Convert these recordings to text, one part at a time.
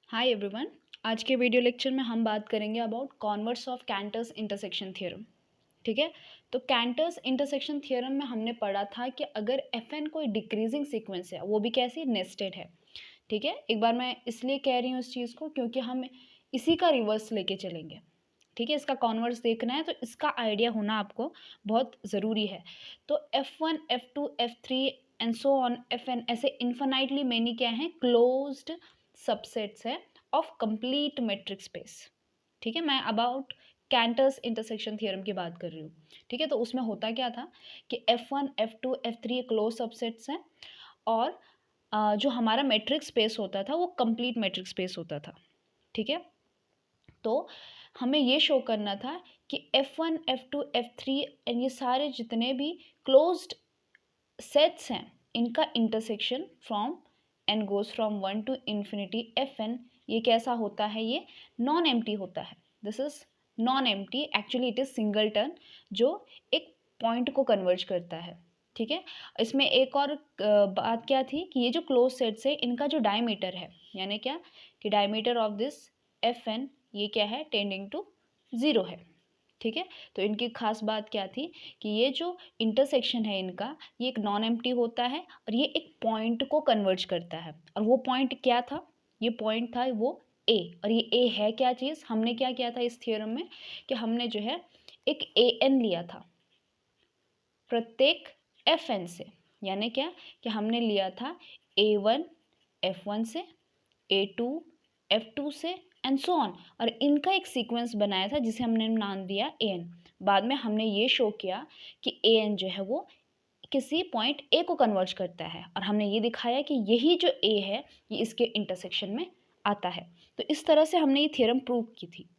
Hi everyone. आज के video lecture में हम बात करेंगे about converse of Cantor's intersection theorem. ठीक है, तो कैंटर्स इंटरसेक्शन थ्योरम में हमने पढ़ा था कि अगर एफ एन कोई डिक्रीजिंग सीक्वेंस है, वो भी कैसी नेस्टेड है। ठीक है, एक बार मैं इसलिए कह रही हूँ इस चीज़ को क्योंकि हम इसी का रिवर्स लेके चलेंगे। ठीक है, इसका कॉन्वर्स देखना है तो इसका आइडिया होना आपको बहुत ज़रूरी है। तो F1 F2 F3 and so on Fn ऐसे इन्फिनाइटली मेनी क्या हैं, क्लोज्ड सबसेट्स है ऑफ कंप्लीट मेट्रिक स्पेस। ठीक है, मैं अबाउट कैंटर्स इंटरसेक्शन थ्योरम की बात कर रही हूँ। ठीक है, तो उसमें होता क्या था कि F1 F2 F3 close subsets हैं और जो हमारा मेट्रिक स्पेस होता था वो कंप्लीट मेट्रिक स्पेस होता था। ठीक है, तो हमें ये शो करना था कि F1 F2 F3 एंड ये सारे जितने भी क्लोज्ड सेट्स हैं, इनका intersection from N goes from 1 to infinity Fn, ये कैसा होता है, ये नॉन एम्प्टी होता है। This is non empty, actually it is singleton जो एक पॉइंट को कन्वर्ज करता है। ठीक है, इसमें एक और बात क्या थी कि ये जो क्लोज सेट्स है इनका जो डायमीटर है, यानी क्या कि डायमीटर ऑफ दिस Fn ये क्या है, टेंडिंग टू 0 है। ठीक है, तो इनकी खास बात क्या थी कि ये जो इंटरसेक्शन है इनका, ये एक नॉन एम्प्टी होता है और ये एक पॉइंट को कन्वर्ज करता है। और वो पॉइंट क्या था, ये पॉइंट था वो ए। और ये ए है क्या चीज़, हमने क्या किया था इस थ्योरम में कि हमने जो है एक ए एन लिया था प्रत्येक एफ एन से, यानी क्या कि हमने लिया था A1 F1 से, A2 F2 से एंड सो ऑन, और इनका एक सीक्वेंस बनाया था जिसे हमने नाम दिया AN। बाद में हमने ये शो किया कि AN जो है वो किसी पॉइंट ए को कन्वर्ज करता है और हमने ये दिखाया कि यही जो ए है ये इसके इंटरसेक्शन में आता है। तो इस तरह से हमने ये थ्योरम प्रूव की थी।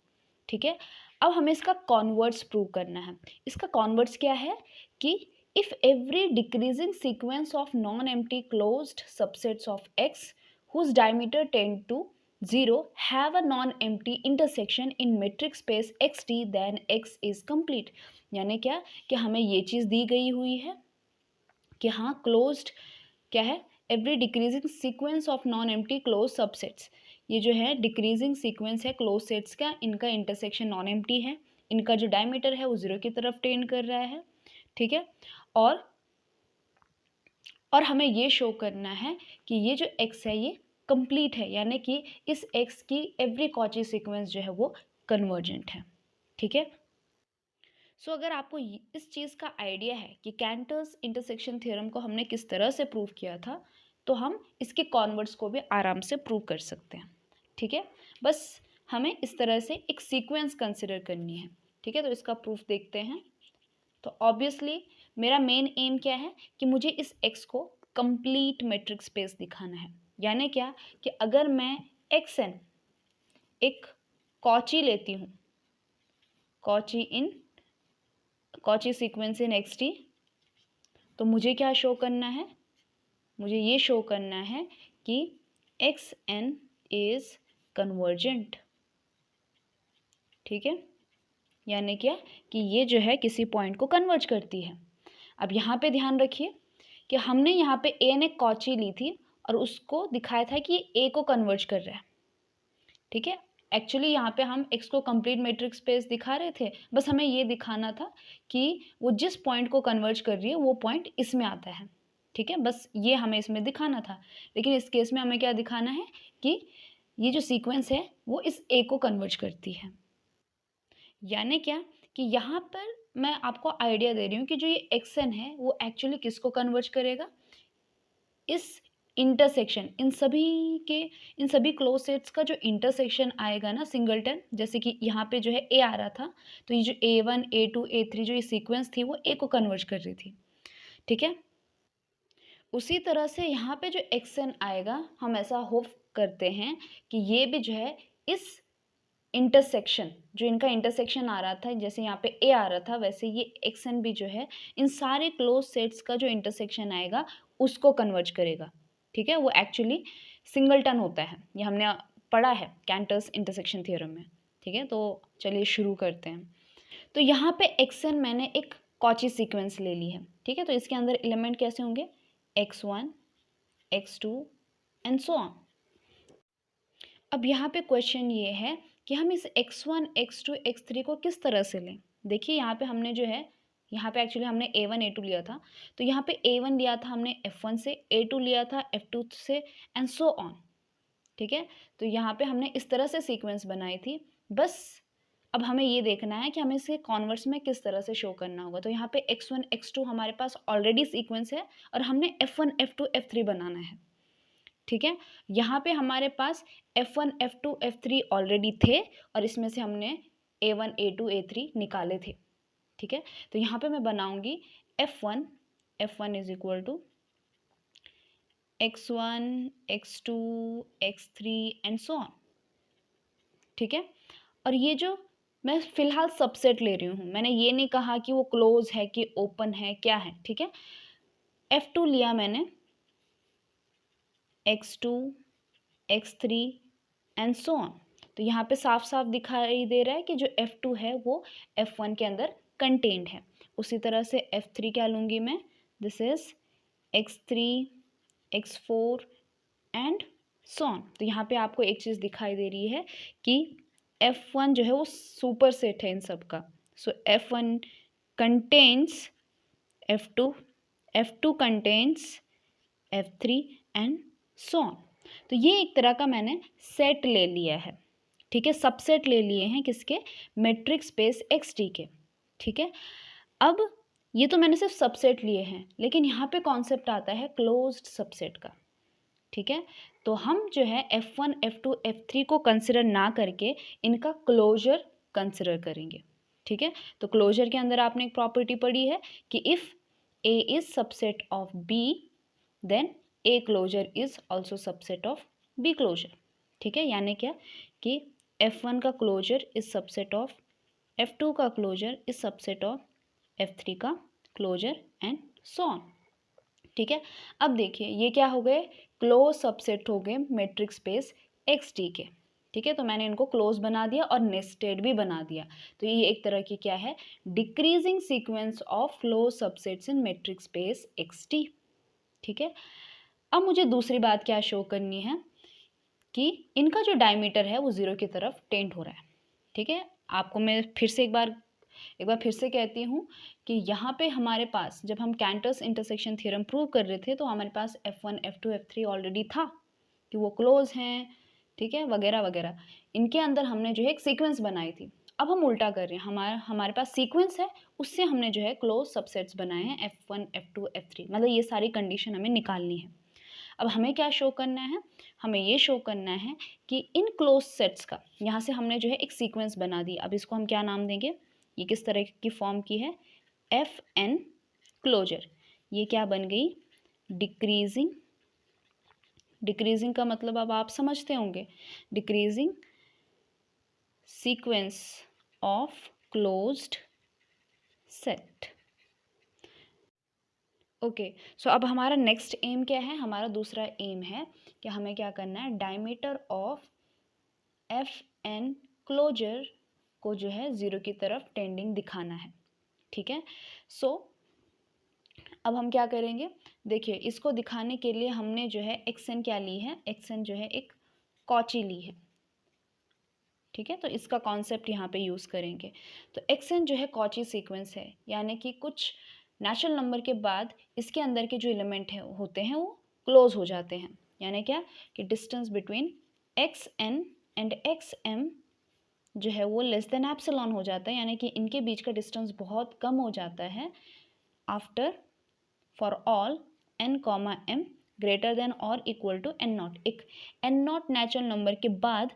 ठीक है, अब हमें इसका कॉन्वर्स प्रूव करना है। इसका कॉन्वर्स क्या है कि if every decreasing sequence of non empty closed subsets of x whose diameter tend to 0 have a non-empty intersection in metric space xt, then x is complete। यानी क्या कि हमें ये चीज़ दी गई हुई है कि हाँ क्लोज्ड क्या है, every decreasing sequence of non empty close subsets, ये जो है डिक्रीजिंग सीक्वेंस है क्लोज सेट्स का, इनका इंटरसेक्शन नॉन एम्प्टी है, इनका जो डायमीटर है वो 0 की तरफ टेंड कर रहा है। ठीक है, और हमें ये शो करना है कि ये जो x है ये कंप्लीट है, यानी कि इस x की एवरी कॉची सीक्वेंस जो है वो कन्वर्जेंट है। ठीक है, सो अगर आपको इस चीज़ का आइडिया है कि कैंटर्स इंटरसेक्शन थ्योरम को हमने किस तरह से प्रूव किया था, तो हम इसके कॉन्वर्ट्स को भी आराम से प्रूव कर सकते हैं। ठीक है, बस हमें इस तरह से एक सीक्वेंस कंसिडर करनी है। ठीक है, तो इसका प्रूफ देखते हैं। तो ऑब्वियसली मेरा मेन एम क्या है कि मुझे इस x को कंप्लीट मैट्रिक्स स्पेस दिखाना है। यानी क्या कि अगर मैं xn एक कॉची लेती हूँ, कॉची सीक्वेंस इन xt, तो मुझे क्या शो करना है, मुझे ये शो करना है कि xn इज कन्वर्जेंट। ठीक है, यानी क्या कि ये जो है किसी पॉइंट को कन्वर्ज करती है। अब यहाँ पे ध्यान रखिए कि हमने यहाँ पे ए ने कॉची ली थी और उसको दिखाया था कि ए को कन्वर्ज कर रहा है। ठीक है, एक्चुअली यहाँ पे हम एक्स को कंप्लीट मैट्रिक स्पेस दिखा रहे थे, बस हमें ये दिखाना था कि वो जिस पॉइंट को कन्वर्ज कर रही है वो पॉइंट इसमें आता है। ठीक है, बस ये हमें इसमें दिखाना था, लेकिन इस केस में हमें क्या दिखाना है कि ये जो सीक्वेंस है वो इस ए को कन्वर्ज करती है। यानी क्या कि यहाँ पर मैं आपको आइडिया दे रही हूँ कि जो ये एक्सन है वो एक्चुअली किसको कन्वर्ज करेगा, इस इंटरसेक्शन इन सभी क्लोज सेट्स का जो इंटरसेक्शन आएगा ना सिंगलटन, जैसे कि यहाँ पे जो है ए आ रहा था, तो ये जो A1 A2 A3 जो ये सीक्वेंस थी वो ए को कन्वर्ज कर रही थी। ठीक है, उसी तरह से यहाँ पे जो एक्सन आएगा, हम ऐसा होप करते हैं कि ये भी जो है इस इंटरसेक्शन, जो इनका इंटरसेक्शन आ रहा था, जैसे यहाँ पे ए आ रहा था, वैसे ये एक्सन भी जो है इन सारे क्लोज सेट्स का जो इंटरसेक्शन आएगा उसको कन्वर्ज करेगा। ठीक है, वो एक्चुअली सिंगलटन होता है, ये हमने पढ़ा है कैंटर्स इंटरसेक्शन थ्योरम में। ठीक है, तो चलिए शुरू करते हैं। तो यहाँ पे एक्सन मैंने एक कॉची सीक्वेंस ले ली है। ठीक है, तो इसके अंदर एलिमेंट कैसे होंगे, x1 x2 and so on. अब यहाँ पे क्वेश्चन ये है कि हम इस x1 x2 x3 को किस तरह से लें। देखिए यहाँ पे हमने जो है, यहाँ पे एक्चुअली हमने a1 a2 लिया था, तो यहाँ पे a1 लिया था हमने f1 से, a2 लिया था f2 से, एंड सो ऑन। ठीक है, तो यहाँ पे हमने इस तरह से सीक्वेंस बनाई थी। बस अब हमें ये देखना है कि हमें इसे कॉन्वर्स में किस तरह से शो करना होगा। तो यहाँ पे x1 x2 हमारे पास ऑलरेडी सीक्वेंस है और हमने f1 f2 f3 बनाना है। ठीक है, यहाँ पे हमारे पास f1 f2 f3 ऑलरेडी थे और इसमें से हमने a1 a2 a3 निकाले थे। ठीक है, तो यहाँ पे मैं बनाऊंगी f1 is equal to x1 x2 x3 and so on. ठीक है, और ये जो मैं फिलहाल सबसेट ले रही हूँ, मैंने ये नहीं कहा कि वो क्लोज है कि ओपन है, क्या है। ठीक है, f2 लिया मैंने, x2 x3 and so on. तो यहाँ पे साफ साफ दिखाई दे रहा है कि जो f2 है वो f1 के अंदर कंटेन्ड है। उसी तरह से f3 क्या लूँगी मैं, this is x3 x4 and so on. तो यहाँ पे आपको एक चीज़ दिखाई दे रही है कि f1 जो है वो सुपर सेट है इन सब का। सो f1 contains f2, f2 contains f3 and so on. तो ये एक तरह का मैंने सेट ले लिया है। ठीक है, सबसेट ले लिए हैं किसके, मैट्रिक स्पेस XT के। ठीक है, अब ये तो मैंने सिर्फ सबसेट लिए हैं, लेकिन यहाँ पे कॉन्सेप्ट आता है क्लोज्ड सबसेट का। ठीक है, तो हम जो है f1 f2 f3 को कंसिडर ना करके इनका क्लोजर कंसिडर करेंगे। ठीक है, तो क्लोजर के अंदर आपने एक प्रॉपर्टी पढ़ी है कि if A is subset of B then A closure is also subset of B closure. ठीक है, यानी क्या कि f1 का closure is subset of f2 का closure is subset of f3 का क्लोजर एंड सो ऑन। ठीक है, अब देखिए ये क्या हो गए, क्लोज सबसेट हो गए मैट्रिक स्पेस XT के। ठीक है, तो मैंने इनको क्लोज बना दिया और नेस्टेड भी बना दिया। तो ये एक तरह की क्या है, decreasing sequence of close subsets in matric space XT। ठीक है, अब मुझे दूसरी बात क्या शो करनी है कि इनका जो डायमीटर है वो ज़ीरो की तरफ टेंड हो रहा है। ठीक है, आपको मैं फिर से एक बार फिर से कहती हूँ कि यहाँ पे हमारे पास जब हम कैंटर्स इंटरसेक्शन थ्योरम प्रूव कर रहे थे तो हमारे पास f1 f2 f3 ऑलरेडी था कि वो क्लोज हैं। ठीक है, वगैरह वगैरह, इनके अंदर हमने जो है एक सीक्वेंस बनाई थी। अब हम उल्टा कर रहे हैं, हमारे पास सीक्वेंस है, उससे हमने जो है क्लोज सबसेट्स बनाए हैं f1 f2 f3, मतलब ये सारी कंडीशन हमें निकालनी है। अब हमें क्या शो करना है, हमें ये शो करना है कि इन क्लोज सेट्स का, यहाँ से हमने जो है एक सीक्वेंस बना दी। अब इसको हम क्या नाम देंगे, ये किस तरह की फॉर्म की है, FN क्लोजर। ये क्या बन गई, डिक्रीजिंग। डिक्रीजिंग का मतलब अब आप समझते होंगे, decreasing sequence of closed set. Okay, so अब हमारा नेक्स्ट एम क्या है, हमारा दूसरा एम है कि हमें क्या करना है, डायमीटर ऑफ FN क्लोजर को जो है ज़ीरो की तरफ टेंडिंग दिखाना है। ठीक है, सो अब हम क्या करेंगे, देखिए इसको दिखाने के लिए हमने जो है XN क्या ली है, XN जो है एक कॉची ली है। ठीक है, तो इसका कॉन्सेप्ट यहाँ पे यूज़ करेंगे। तो XN जो है कॉची सीक्वेंस है, यानी कि कुछ नेचुरल नंबर के बाद इसके अंदर के जो एलिमेंट है होते हैं वो क्लोज हो जाते हैं। यानी क्या कि distance between XN and XM जो है वो लेस देन एप्सिलॉन हो जाता है, यानी कि इनके बीच का डिस्टेंस बहुत कम हो जाता है after for all n comma m greater than और इक्वल टू n0। एक n0 नेचुरल नंबर के बाद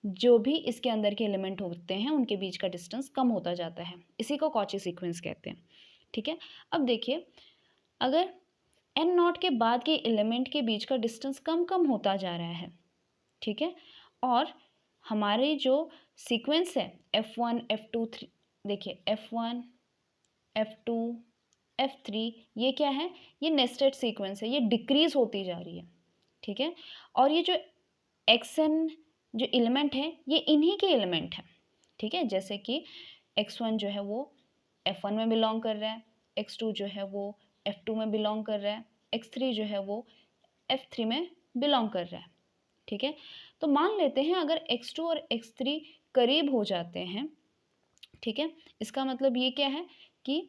जो भी इसके अंदर के एलिमेंट होते हैं उनके बीच का डिस्टेंस कम होता जाता है, इसी को कॉची सीक्वेंस कहते हैं। ठीक है, अब देखिए अगर n0 के बाद के एलिमेंट के बीच का डिस्टेंस कम कम होता जा रहा है, ठीक है, और हमारे जो सीक्वेंस है f1 f2 3, देखिए f1 f2 f3, ये क्या है, ये नेस्टेड सीक्वेंस है, ये डिक्रीज होती जा रही है। ठीक है, और ये जो xn जो एलिमेंट है ये इन्हीं के एलिमेंट है। ठीक है, जैसे कि x1 जो है वो f1 में बिलोंग कर रहा है, x2 जो है वो f2 में बिलोंग कर रहा है, x3 जो है वो f3 में बिलोंग कर रहा है। ठीक है। तो मान लेते हैं अगर x2 और x3 करीब हो जाते हैं, ठीक है, इसका मतलब ये क्या है कि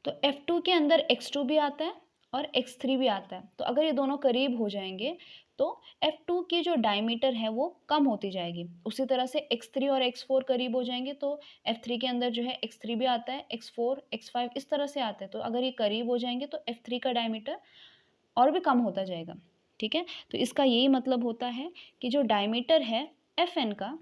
तो F2 के अंदर x2 भी आता है और x3 भी आता है। तो अगर ये दोनों करीब हो जाएंगे तो F2 की जो डायमीटर है वो कम होती जाएगी। उसी तरह से x3 और x4 करीब हो जाएंगे तो F3 के अंदर जो है x3 भी आता है, x4, x5 इस तरह से आता है। तो अगर ये करीब हो जाएंगे तो F3 का डायमीटर और भी कम होता जाएगा, ठीक है। तो इसका यही मतलब होता है कि जो डायमीटर है Fn का,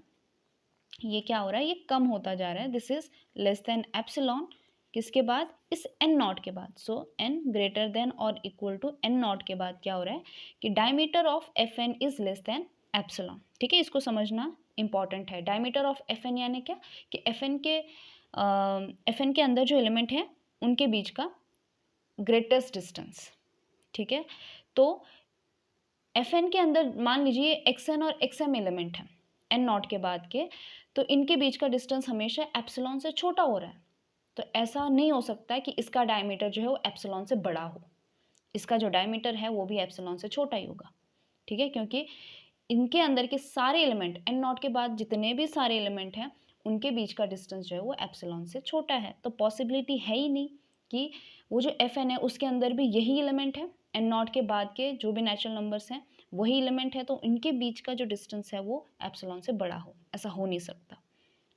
ये क्या हो रहा है, ये कम होता जा रहा है। This is less than epsilon, किसके बाद, इस एन नॉट के बाद। सो एन ग्रेटर देन और इक्वल टू एन नॉट के बाद क्या हो रहा है कि diameter of F N is less than epsilon, ठीक है। इसको समझना इंपॉर्टेंट है। डायमीटर ऑफ एफ एन यानी क्या कि एफ एन के अंदर जो एलिमेंट है उनके बीच का ग्रेटेस्ट डिस्टेंस, ठीक है। तो एफ एन के अंदर मान लीजिए एक्स एन और एक्स एम एलिमेंट है एन नॉट के बाद के, तो इनके बीच का डिस्टेंस हमेशा एप्सिलॉन से छोटा हो रहा है। तो ऐसा नहीं हो सकता कि इसका डायमीटर जो है वो एप्सिलॉन से बड़ा हो, इसका जो डायमीटर है वो भी एप्सिलॉन से छोटा ही होगा, ठीक है। क्योंकि इनके अंदर के सारे एलिमेंट एन नॉट के बाद जितने भी सारे एलिमेंट हैं उनके बीच का डिस्टेंस जो है वो एप्सिलॉन से छोटा है। तो पॉसिबिलिटी है ही नहीं कि वो जो एफ एन है उसके अंदर भी यही एलिमेंट है, एन नॉट के बाद के जो भी नेचुरल नंबर्स हैं वही एलिमेंट है, तो इनके बीच का जो डिस्टेंस है वो एप्सिलॉन से बड़ा हो, ऐसा हो नहीं सकता,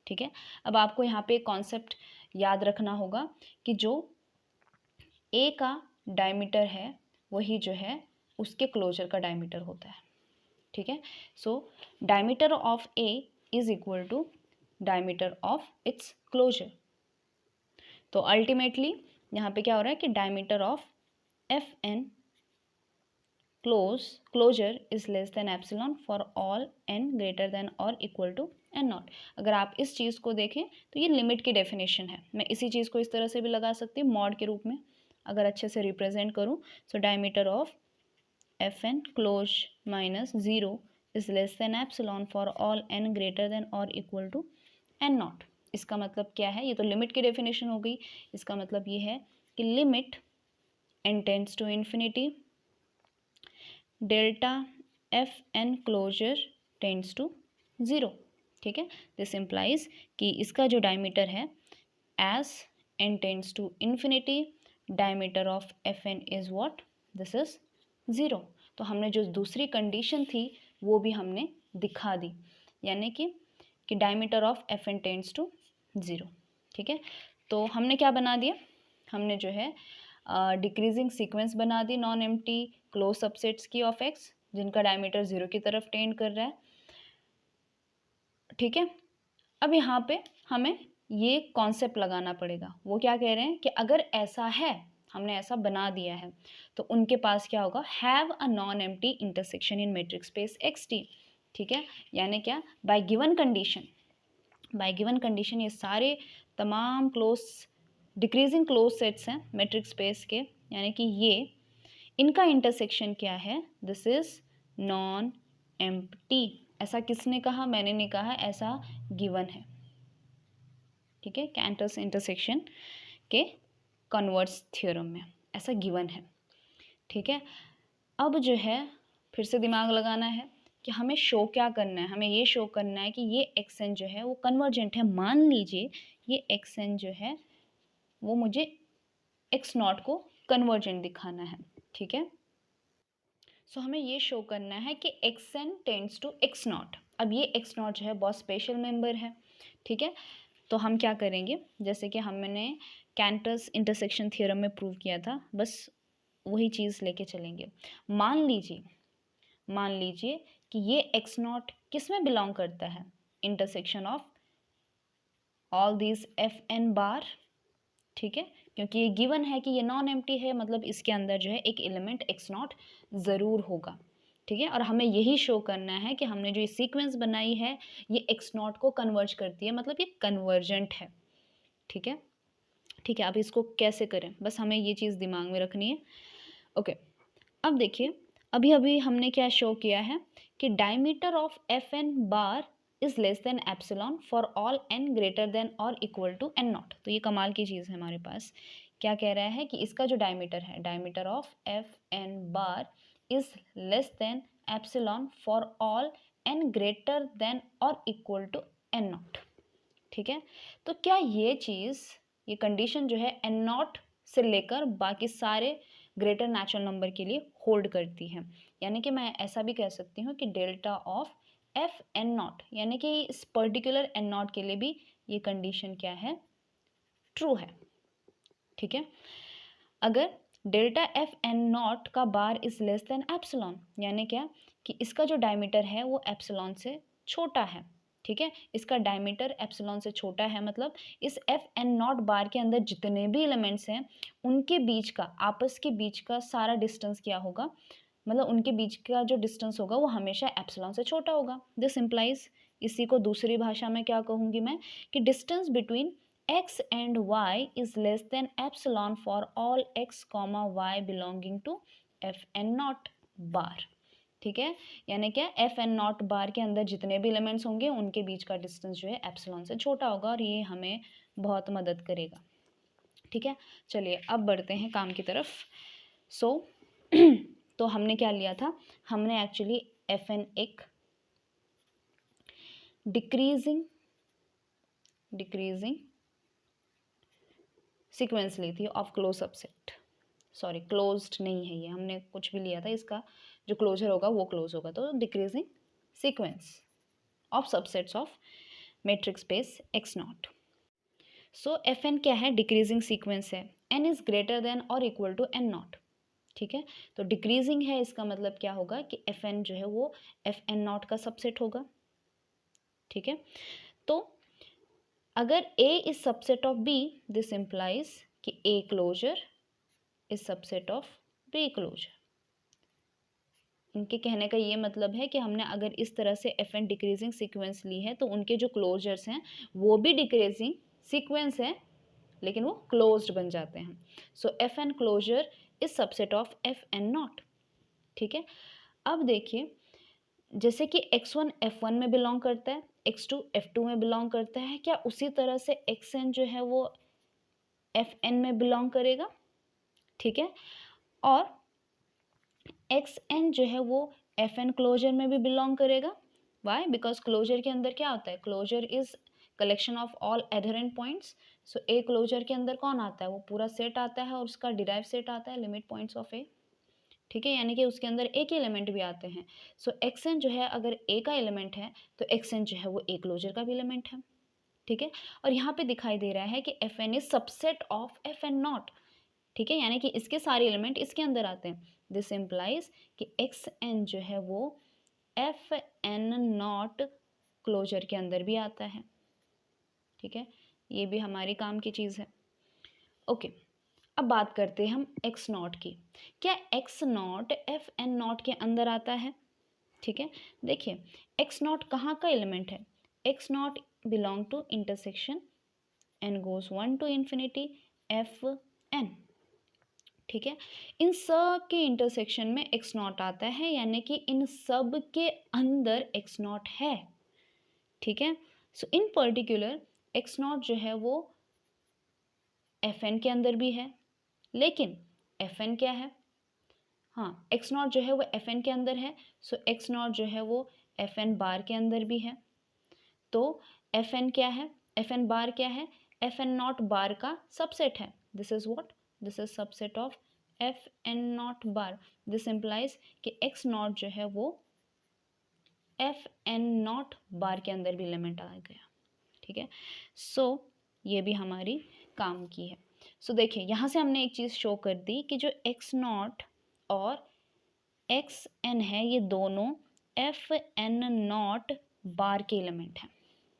ठीक है। अब आपको यहाँ पे एक कॉन्सेप्ट याद रखना होगा कि जो ए का डायमीटर है वही जो है उसके क्लोजर का डायमीटर होता है, ठीक है। So diameter of A is equal to diameter of its closure. तो अल्टीमेटली यहाँ पे क्या हो रहा है कि diameter of F N closure is less than epsilon for all n greater than or equal to n not. अगर आप इस चीज़ को देखें तो ये लिमिट की डेफिनेशन है। मैं इसी चीज़ को इस तरह से भी लगा सकती हूँ मॉड के रूप में, अगर अच्छे से रिप्रेजेंट करूँ। So diameter of F N close minus zero is less than epsilon for all n greater than और इक्वल टू n नॉट। इसका मतलब क्या है, ये तो लिमिट की डेफिनेशन हो गई। इसका मतलब ये है कि limit n tends to infinity delta F N closure tends to zero, ठीक है। दिस इम्प्लाइज कि इसका जो डायमीटर है as N tends to infinity diameter of F N is what, this is zero. तो हमने जो दूसरी कंडीशन थी वो भी हमने दिखा दी, यानी कि diameter of F N tends to zero, ठीक है। तो हमने क्या बना दिया, हमने जो है डिक्रीजिंग सीक्वेंस बना the non empty close subsets की ऑफ एक्स जिनका डायमीटर ज़ीरो की तरफ टेंड कर रहा है, ठीक है। अब यहाँ पे हमें ये कॉन्सेप्ट लगाना पड़ेगा। वो क्या कह रहे हैं कि अगर ऐसा है, हमने ऐसा बना दिया है, तो उनके पास क्या होगा, have a non empty intersection in matrix space X T, ठीक है। यानी क्या, bye given condition, bye given condition ये सारे तमाम क्लोज डिक्रीजिंग क्लोज सेट्स हैं मैट्रिक्स स्पेस के, यानी कि ये इनका इंटरसेक्शन क्या है, दिस इज नॉन एम्प्टी। ऐसा किसने कहा, मैंने नहीं कहा, ऐसा गिवन है, ठीक है। कैंटर्स इंटरसेक्शन के कन्वर्स थ्योरम में ऐसा गिवन है, ठीक है। अब जो है फिर से दिमाग लगाना है कि हमें शो क्या करना है, हमें ये शो करना है कि ये एक्स एन जो है वो कन्वर्जेंट है। मान लीजिए ये एक्स एन जो है वो मुझे एक्स नॉट को कन्वर्जेंट दिखाना है, ठीक है। सो हमें ये शो करना है कि X N tends to X not. अब ये एक्स नॉट जो है बहुत स्पेशल मेंबर है, ठीक है। तो हम क्या करेंगे, जैसे कि हमने कैंटर्स इंटरसेक्शन थ्योरम में प्रूव किया था, बस वही चीज़ लेके चलेंगे। मान लीजिए कि ये एक्स नॉट किस में बिलोंग करता है, intersection of all these F N bar, ठीक है। क्योंकि ये गिवन है कि ये नॉन एम्प्टी है, मतलब इसके अंदर जो है एक एलिमेंट एक्स नॉट ज़रूर होगा, ठीक है। और हमें यही शो करना है कि हमने जो ये सीक्वेंस बनाई है ये एक्स नॉट को कन्वर्ज करती है, मतलब ये कन्वर्जेंट है, ठीक है। ठीक है, अब इसको कैसे करें, बस हमें ये चीज़ दिमाग में रखनी है, ओके। अब देखिए अभी अभी हमने क्या शो किया है कि diameter of F N bar is less than epsilon for all N greater than और इक्वल टू एन नॉट। तो ये कमाल की चीज़ है हमारे पास। क्या कह रहा है कि इसका जो डायमीटर है, diameter of F N bar is less than epsilon for all N greater than और इक्वल टू एन नॉट। ठीक है, तो क्या ये चीज़, ये कंडीशन जो है एन नॉट से लेकर बाकी सारे ग्रेटर नेचुरल नंबर के लिए होल्ड करती है? यानी कि मैं ऐसा भी कह सकती हूँ कि delta of F N not, यानी कि इस पर्टिकुलर एन नॉट के लिए भी ये कंडीशन क्या है, ट्रू है। ठीक है, अगर डेल्टा एफ एन नॉट का बार इज लेस देन एप्सिलॉन, यानी क्या कि इसका जो डायमीटर है वो एप्सिलॉन से छोटा है। ठीक है, इसका डायमीटर एप्सिलॉन से छोटा है, मतलब इस एफ एन नॉट बार के अंदर जितने भी एलिमेंट्स हैं उनके बीच का, आपस के बीच का सारा डिस्टेंस क्या होगा, मतलब उनके बीच का जो डिस्टेंस होगा वो हमेशा एप्सिलॉन से छोटा होगा। दिस इम्प्लाइज, इसी को दूसरी भाषा में क्या कहूँगी मैं, कि distance between x and y is less than epsilon for all x comma y belonging to f n naught bar। ठीक है, यानी क्या एफ एन नॉट बार के अंदर जितने भी एलिमेंट्स होंगे उनके बीच का डिस्टेंस जो है एप्सिलॉन से छोटा होगा, और ये हमें बहुत मदद करेगा। ठीक है, चलिए अब बढ़ते हैं काम की तरफ। सो तो हमने क्या लिया था, हमने एक्चुअली एफ एन एक डिक्रीजिंग सीक्वेंस ली थी of close subset, sorry closed नहीं है ये, हमने कुछ भी लिया था, इसका जो क्लोजर होगा वो क्लोज होगा, तो decreasing sequence of subsets of metric space X not. So F N क्या है, डिक्रीजिंग सीक्वेंस है, एन इज ग्रेटर देन और इक्वल टू एन नॉट। ठीक है, तो डिक्रीजिंग है, इसका मतलब क्या होगा कि एफ एन जो है वो एफ एन नॉट का सबसेट होगा। ठीक है, तो अगर A is subset of B, this implies कि A closure is subset of B closure. इनके कहने का ये मतलब है कि हमने अगर इस तरह से एफ एन डिक्रीजिंग सीक्वेंस ली है तो उनके जो क्लोजर्स हैं वो भी डिक्रीजिंग सीक्वेंस है, लेकिन वो क्लोज्ड बन जाते हैं। So F N closure is subset of F N not. ठीक है, अब देखिए, जैसे कि x1 f1 में बिलोंग करता है, x2 f2 में बिलोंग करता है, क्या उसी तरह से xn जो है वो fn में बिलोंग करेगा? ठीक है, और xn जो है वो fn क्लोजर में भी बिलोंग करेगा। वाई? बिकॉज क्लोजर के अंदर क्या होता है, closure is collection of all adherent points. So A closure के अंदर कौन आता है, वो पूरा सेट आता है और उसका डिराइव सेट आता है लिमिट पॉइंट्स ऑफ ए। ठीक है, यानी कि उसके अंदर ए के एलिमेंट भी आते हैं। सो एक्स एन जो है अगर ए का एलिमेंट है तो एक्स एन जो है वो ए क्लोजर का भी एलिमेंट है। ठीक है, और यहाँ पे दिखाई दे रहा है कि F N is subset of F N not. ठीक है, यानी कि इसके सारे एलिमेंट इसके अंदर आते हैं। दिस इम्प्लाइज कि एक्स एन जो है वो एफ एन नॉट क्लोजर के अंदर भी आता है। ठीक है, ये भी हमारी काम की चीज़ है। ओके, अब बात करते हैं हम एक्स नॉट की। क्या X not F N not के अंदर आता है? ठीक है, देखिए एक्स नॉट कहाँ का एलिमेंट है, X not belong to intersection N goes 1 to infinity F N. ठीक है, इन सब के इंटरसेक्शन में एक्स नॉट आता है, यानी कि इन सब के अंदर एक्स नॉट है। ठीक है, सो इन पर्टिकुलर एक्स नॉट जो है वो एफ एन के अंदर भी है, लेकिन एफ एन क्या है, हाँ एक्स नॉट जो है वो एफ एन के अंदर है, सो एक्स नॉट जो है वो एफ एन बार के अंदर भी है। तो एफ एन क्या है, एफ एन बार क्या है, एफ एन नॉट बार का सबसेट है। This is what, this is subset of F N not bar. This implies कि एक्स नॉट जो है वो एफ एन नॉट बार के अंदर भी एलिमेंट आ गया। ठीक है, सो ये भी हमारी काम की है। सो देखिए यहाँ से हमने एक चीज़ शो कर दी कि जो एक्स नॉट और एक्स एन है ये दोनों एफ एन नॉट बार के एलिमेंट हैं।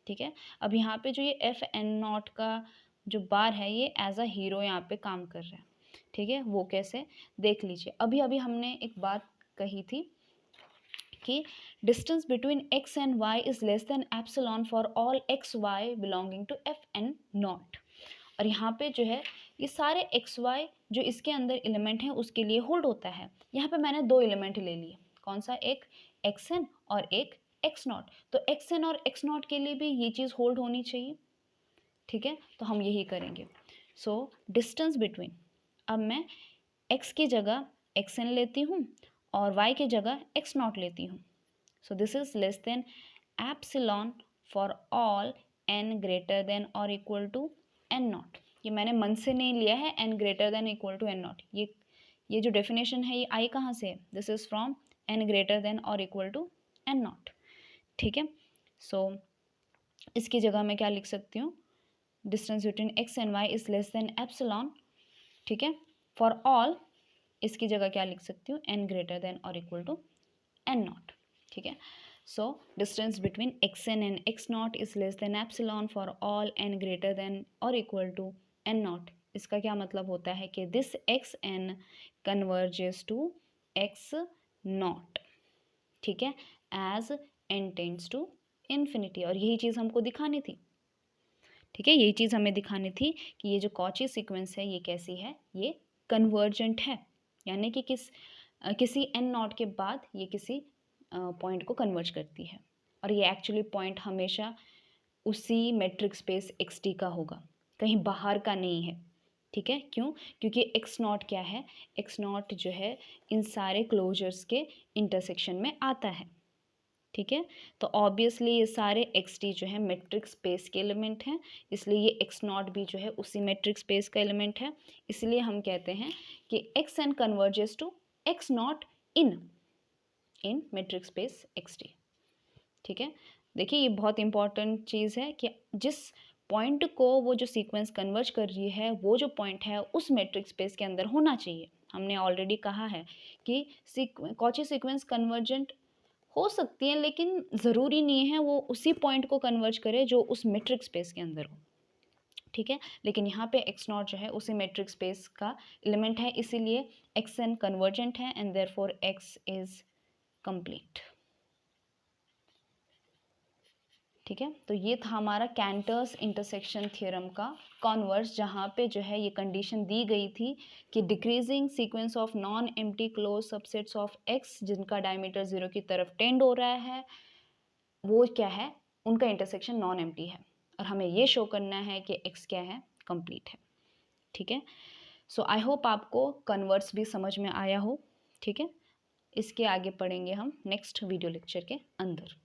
ठीक है, अब यहाँ पे जो ये एफ एन नॉट का जो बार है ये एज अ हीरो यहाँ पे काम कर रहा है। ठीक है, वो कैसे, देख लीजिए। अभी अभी हमने एक बात कही थी कि distance between X and Y is less than epsilon for all X Y belonging to F N not. और यहाँ पे जो है ये सारे एक्स वाई जो इसके अंदर एलिमेंट हैं उसके लिए होल्ड होता है। यहाँ पे मैंने दो एलिमेंट ले लिए, कौन सा, एक एक्स एन और एक एक्स नॉट। तो एक्स एन और एक्स नॉट के लिए भी ये चीज़ होल्ड होनी चाहिए। ठीक है, तो हम यही करेंगे। सो डिस्टेंस बिटवीन, अब मैं एक्स की जगह एक्स एन लेती हूँ और y की जगह x नॉट लेती हूँ, so this is less than epsilon for all n greater than और इक्वल टू n नॉट। ये मैंने मन से नहीं लिया है, n greater than equal to n not. ये जो डेफिनेशन है ये आई कहाँ से है? This is from n greater than और इक्वल टू n नॉट। ठीक है, सो इसकी जगह मैं क्या लिख सकती हूँ? Distance between x and y is less than epsilon. ठीक है, फॉर ऑल इसकी जगह क्या लिख सकती हूँ? n ग्रेटर देन और इक्वल टू n नॉट। ठीक है, so distance between xn and x not is less than epsilon for all n greater than और इक्वल टू n नॉट। इसका क्या मतलब होता है कि this xn converges to x not. ठीक है, as n tends to infinity, और यही चीज़ हमको दिखानी थी। ठीक है, यही चीज़ हमें दिखानी थी कि ये जो कॉची सीक्वेंस है ये कैसी है? ये कन्वर्जेंट है, यानी कि किसी एन नॉट के बाद ये किसी पॉइंट को कन्वर्ज करती है, और ये एक्चुअली पॉइंट हमेशा उसी मेट्रिक स्पेस एक्स टी का होगा, कहीं बाहर का नहीं है। ठीक है, क्यों? क्योंकि एक्स नॉट क्या है? एक्स नॉट जो है इन सारे क्लोजर्स के इंटरसेक्शन में आता है। ठीक है, तो ऑब्वियसली ये सारे एक्स टी जो है मेट्रिक स्पेस के एलिमेंट हैं, इसलिए ये एक्स नॉट भी जो है उसी मेट्रिक स्पेस का एलिमेंट है। इसलिए हम कहते हैं कि X N converges to X not in metric space X T. ठीक है, देखिए ये बहुत इंपॉर्टेंट चीज़ है कि जिस पॉइंट को वो जो सीक्वेंस कन्वर्ज कर रही है वो जो पॉइंट है उस मेट्रिक स्पेस के अंदर होना चाहिए। हमने ऑलरेडी कहा है कि कॉची सीक्वेंस कन्वर्जेंट हो सकती है, लेकिन ज़रूरी नहीं है वो उसी पॉइंट को कन्वर्ज करे जो उस मेट्रिक स्पेस के अंदर हो। ठीक है, लेकिन यहाँ पे एक्स नॉट जो है उसी मेट्रिक स्पेस का एलिमेंट है, इसीलिए एक्स एन कन्वर्जेंट है and therefore x is complete. ठीक है, तो ये था हमारा कैंटर्स इंटरसेक्शन थ्योरम का कॉन्वर्स, जहाँ पे जो है ये कंडीशन दी गई थी कि decreasing sequence of non empty close subsets of x जिनका डायमीटर 0 की तरफ टेंड हो रहा है, वो क्या है? उनका इंटरसेक्शन नॉन एम्प्टी है, और हमें ये शो करना है कि एक्स क्या है? कंप्लीट है। ठीक है, सो आई होप आपको कन्वर्स भी समझ में आया हो। ठीक है, इसके आगे पढ़ेंगे हम नेक्स्ट वीडियो लेक्चर के अंदर।